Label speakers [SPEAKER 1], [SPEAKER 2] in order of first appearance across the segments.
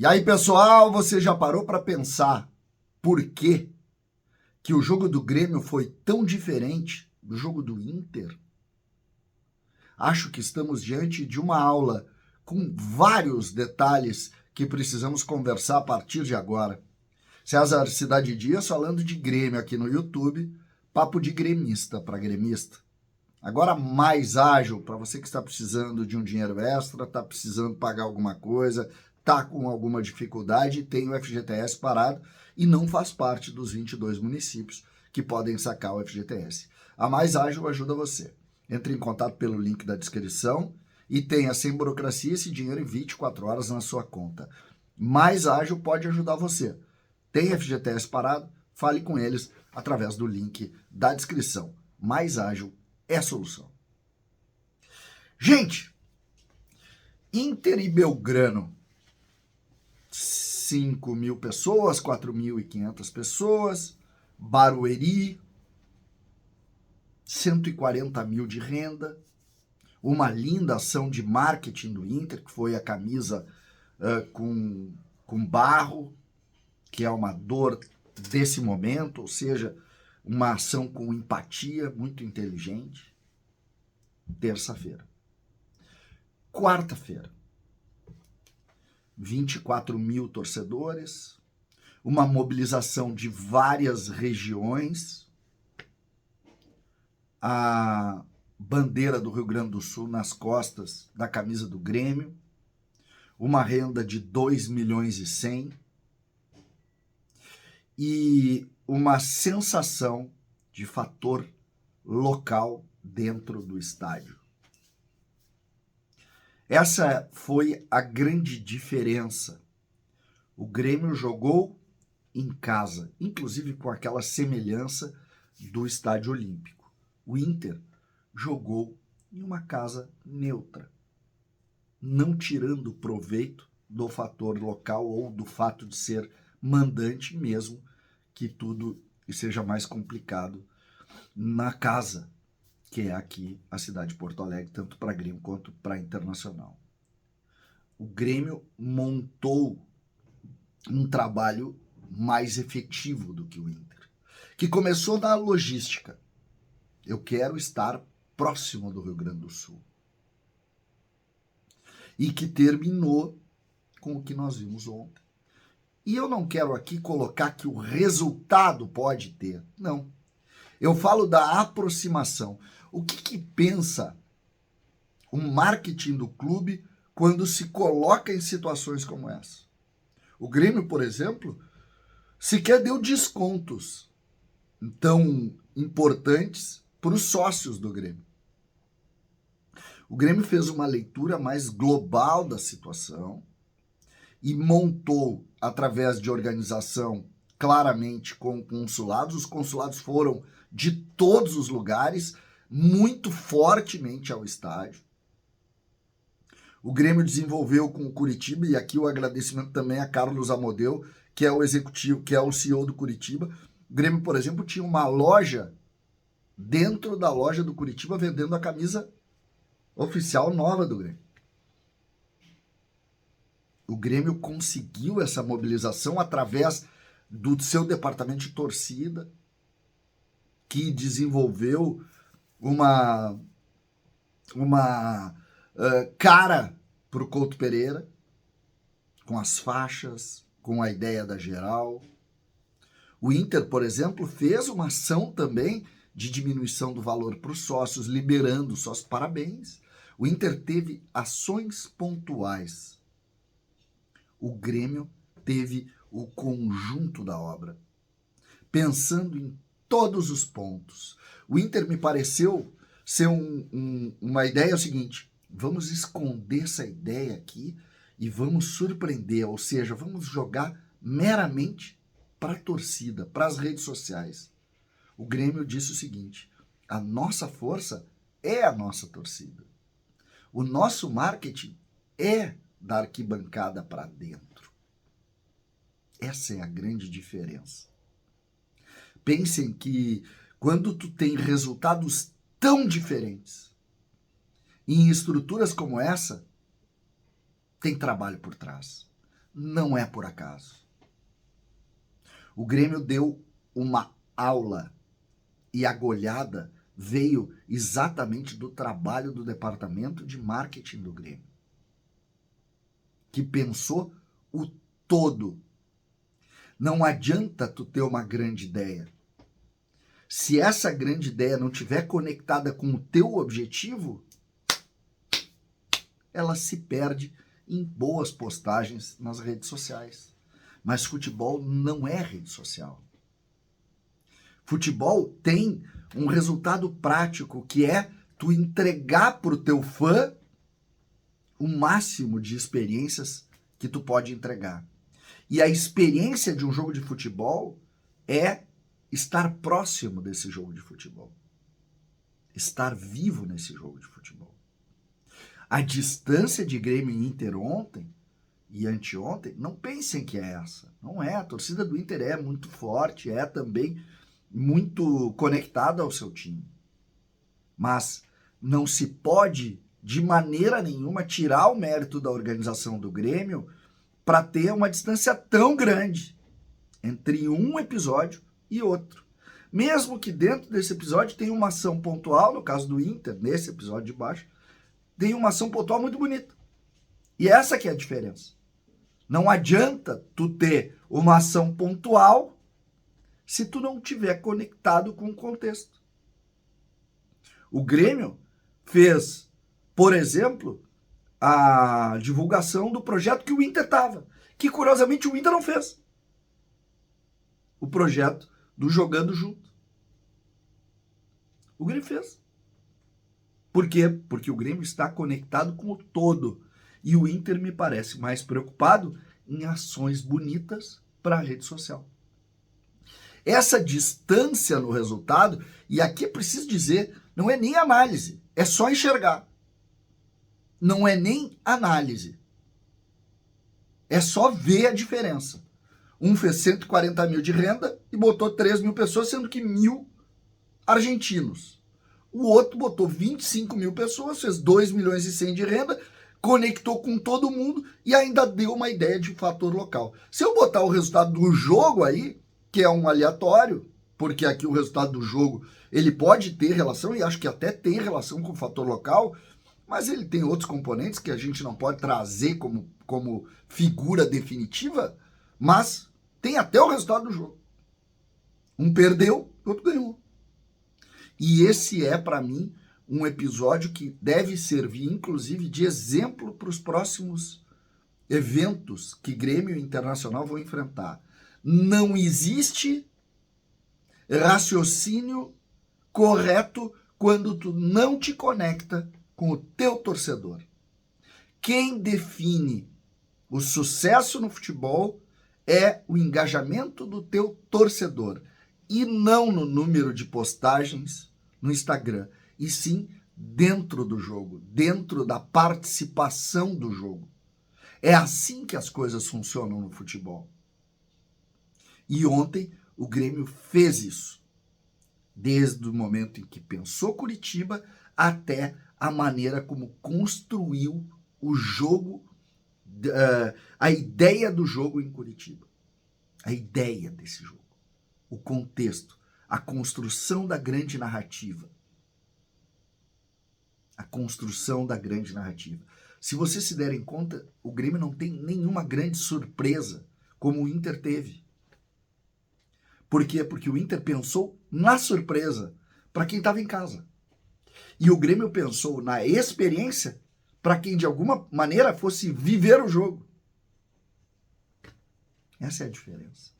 [SPEAKER 1] E aí, pessoal, você já parou para pensar por que o jogo do Grêmio foi tão diferente do jogo do Inter? Acho que estamos diante de uma aula com vários detalhes que precisamos conversar a partir de agora. César Cidade Dias falando de Grêmio aqui no YouTube, papo de gremista para gremista. Agora mais ágil, para você que está precisando de um dinheiro extra, está precisando pagar alguma coisa, está com alguma dificuldade, tem o FGTS parado e não faz parte dos 22 municípios que podem sacar o FGTS. A Mais Ágil ajuda você. Entre em contato pelo link da descrição e tenha sem burocracia esse dinheiro em 24 horas na sua conta. Mais Ágil pode ajudar você. Tem FGTS parado? Fale com eles através do link da descrição. Mais Ágil é a solução. Gente, Inter e Belgrano, 5.000 pessoas, 4.500 pessoas, Barueri, 140 mil de renda, uma linda ação de marketing do Inter, que foi a camisa com barro, que é uma dor desse momento, ou seja, uma ação com empatia, muito inteligente. Terça-feira. Quarta-feira. 24 mil torcedores, uma mobilização de várias regiões, a bandeira do Rio Grande do Sul nas costas da camisa do Grêmio, uma renda de 2 milhões e 100 e uma sensação de fator local dentro do estádio. Essa foi a grande diferença. O Grêmio jogou em casa, inclusive com aquela semelhança do Estádio Olímpico. O Inter jogou em uma casa neutra, não tirando proveito do fator local ou do fato de ser mandante, mesmo que tudo seja mais complicado na casa, que é aqui a cidade de Porto Alegre, tanto para Grêmio quanto para Internacional. O Grêmio montou um trabalho mais efetivo do que o Inter, que começou na logística. Eu quero estar próximo do Rio Grande do Sul. E que terminou com o que nós vimos ontem. E eu não quero aqui colocar que o resultado pode ter. Não. Eu falo da aproximação. O que pensa o marketing do clube quando se coloca em situações como essa? O Grêmio, por exemplo, sequer deu descontos tão importantes para os sócios do Grêmio. O Grêmio fez uma leitura mais global da situação e montou, através de organização, claramente com consulados. Os consulados foram de todos os lugares, muito fortemente ao estádio. O Grêmio desenvolveu com o Curitiba, e aqui o agradecimento também a Carlos Amodeu, que é o executivo, que é o CEO do Curitiba. O Grêmio, por exemplo, tinha uma loja dentro da loja do Curitiba vendendo a camisa oficial nova do Grêmio. O Grêmio conseguiu essa mobilização através do seu departamento de torcida, que desenvolveu uma cara para o Couto Pereira, com as faixas, com a ideia da geral. O Inter, por exemplo, fez uma ação também de diminuição do valor para os sócios, liberando os sócios. Parabéns! O Inter teve ações pontuais. O Grêmio teve o conjunto da obra, pensando em todos os pontos. O Inter me pareceu ser uma ideia seguinte: vamos esconder essa ideia aqui e vamos surpreender, ou seja, vamos jogar meramente para a torcida, para as redes sociais. O Grêmio disse o seguinte: a nossa força é a nossa torcida. O nosso marketing é da arquibancada para dentro. Essa é a grande diferença. Pensem que quando tu tem resultados tão diferentes, em estruturas como essa, tem trabalho por trás. Não é por acaso. O Grêmio deu uma aula e a goleada veio exatamente do trabalho do departamento de marketing do Grêmio, que pensou o todo. Não adianta tu ter uma grande ideia. Se essa grande ideia não estiver conectada com o teu objetivo, ela se perde em boas postagens nas redes sociais. Mas futebol não é rede social. Futebol tem um resultado prático, que é tu entregar para o teu fã o máximo de experiências que tu pode entregar. E a experiência de um jogo de futebol é estar próximo desse jogo de futebol. Estar vivo nesse jogo de futebol. A distância de Grêmio e Inter ontem e anteontem, não pensem que é essa. Não é. A torcida do Inter é muito forte, é também muito conectada ao seu time. Mas não se pode, de maneira nenhuma, tirar o mérito da organização do Grêmio para ter uma distância tão grande entre um episódio e outro. Mesmo que dentro desse episódio tenha uma ação pontual, no caso do Inter, nesse episódio de baixo, tem uma ação pontual muito bonita. E essa que é a diferença. Não adianta tu ter uma ação pontual se tu não tiver conectado com o contexto. O Grêmio fez, por exemplo, a divulgação do projeto que o Inter estava, que curiosamente o Inter não fez. O projeto do Jogando Junto. O Grêmio fez. Por quê? Porque o Grêmio está conectado com o todo. E o Inter me parece mais preocupado em ações bonitas para a rede social. Essa distância no resultado, e aqui é preciso dizer, não é nem análise, é só enxergar. Não é nem análise. É só ver a diferença. Um fez 140 mil de renda e botou 3 mil pessoas, sendo que 1.000 argentinos. O outro botou 25 mil pessoas, fez 2 milhões e 100 de renda, conectou com todo mundo e ainda deu uma ideia de fator local. Se eu botar o resultado do jogo aí, que é um aleatório, porque aqui o resultado do jogo ele pode ter relação, e acho que até tem relação com o fator local, mas ele tem outros componentes que a gente não pode trazer como figura definitiva, mas tem até o resultado do jogo. Um perdeu, o outro ganhou. E esse é, para mim, um episódio que deve servir, inclusive, de exemplo para os próximos eventos que Grêmio e Internacional vão enfrentar. Não existe raciocínio correto quando tu não te conecta com o teu torcedor. Quem define o sucesso no futebol é o engajamento do teu torcedor, e não no número de postagens no Instagram, e sim dentro do jogo, dentro da participação do jogo. É assim que as coisas funcionam no futebol. E ontem o Grêmio fez isso, desde o momento em que pensou Curitiba até a maneira como construiu o jogo, a ideia do jogo em Curitiba. A ideia desse jogo, o contexto, a construção da grande narrativa. A construção da grande narrativa. Se vocês se derem conta, o Grêmio não tem nenhuma grande surpresa como o Inter teve. Por quê? Porque o Inter pensou na surpresa para quem estava em casa. E o Grêmio pensou na experiência para quem de alguma maneira fosse viver o jogo. Essa é a diferença.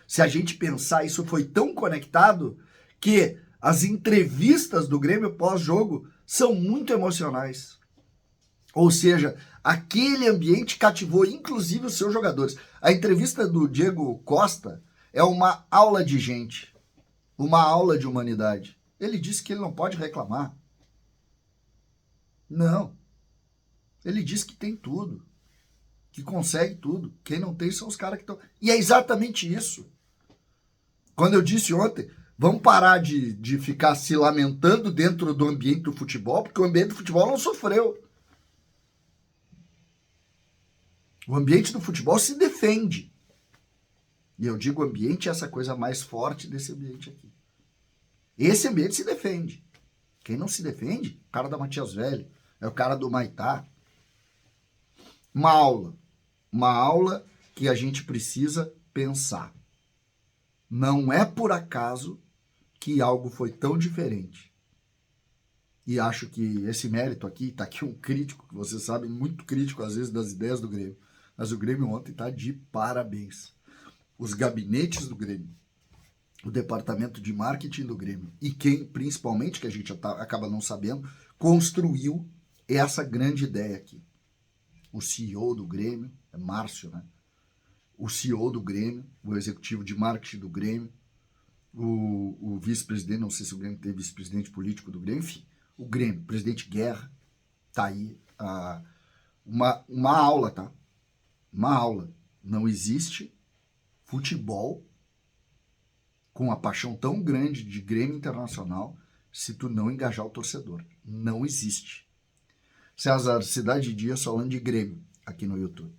[SPEAKER 1] Se a gente pensar, isso foi tão conectado que as entrevistas do Grêmio pós-jogo são muito emocionais. Ou seja, aquele ambiente cativou inclusive os seus jogadores. A entrevista do Diego Costa é uma aula de gente, uma aula de humanidade. Ele disse que ele não pode reclamar. Não. Ele disse que tem tudo, que consegue tudo. Quem não tem são os caras que estão... E é exatamente isso. Quando eu disse ontem, vamos parar de ficar se lamentando dentro do ambiente do futebol, porque o ambiente do futebol não sofreu. O ambiente do futebol se defende. E eu digo ambiente, essa coisa mais forte desse ambiente aqui. Esse ambiente se defende. Quem não se defende, o cara da Matias Velho, é o cara do Maitá. Uma aula que a gente precisa pensar. Não é por acaso que algo foi tão diferente. E acho que esse mérito aqui, tá aqui um crítico, que vocês sabem, muito crítico às vezes das ideias do Grêmio. Mas o Grêmio ontem tá de parabéns. Os gabinetes do Grêmio, o departamento de marketing do Grêmio e quem, principalmente, que a gente acaba não sabendo, construiu essa grande ideia aqui. O CEO do Grêmio, é Márcio, né? O CEO do Grêmio, o executivo de marketing do Grêmio, o vice-presidente, não sei se o Grêmio tem vice-presidente político do Grêmio, enfim, o Grêmio, presidente Guerra, tá aí, uma aula, tá? Uma aula. Não existe futebol com a paixão tão grande de Grêmio Internacional se tu não engajar o torcedor. Não existe. César, Cidade Dias falando de Grêmio aqui no YouTube.